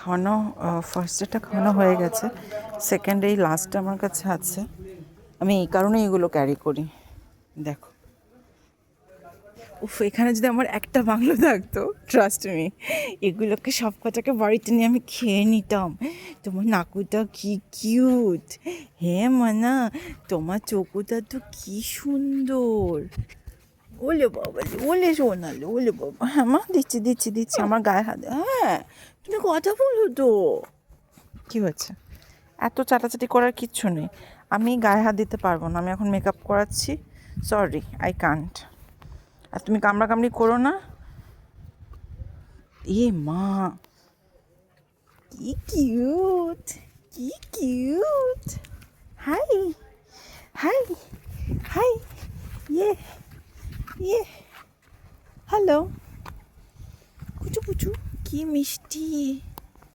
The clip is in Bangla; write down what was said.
খাওয়ানো, ফার্স্ট ডেটা খাওয়ানো হয়ে গেছে, সেকেন্ড এই লাস্টটা আমার কাছে আছে। আমি এই কারণেই এগুলো ক্যারি করি। দেখো, উফ, এখানে যদি আমার একটা বাংলো থাকতো, ট্রাস্ট মি, এগুলোকে সব কটাকে বাড়িতে নিয়ে আমি খেয়ে নিতাম। তোমার নাকুটা কি কিউট! হ্যাঁ মানা, তোমার চকুটা তো কি সুন্দর! ওলে বাবা, ওলে সোনালে, ওলে বাবা। হ্যাঁ মা, দিচ্ছি দিচ্ছি দিচ্ছি, আমার গায়ে হাত। হ্যাঁ, তুমি কথা বলো তো। কি হয়েছে? এত চাটাচাটি করার কিচ্ছু নেই। আমি গায়ে হাত দিতে পারবো না, আমি এখন মেকআপ করাচ্ছি। Sorry, I can't. আর তুমি কামড়াকামড়ি করো না। এ মা, কি কিউট, কি কিউট! হাই, হাই, হাই, ইয়ে, ইয়ে, হ্যালো, কুচু কুচু, কি মিষ্টি।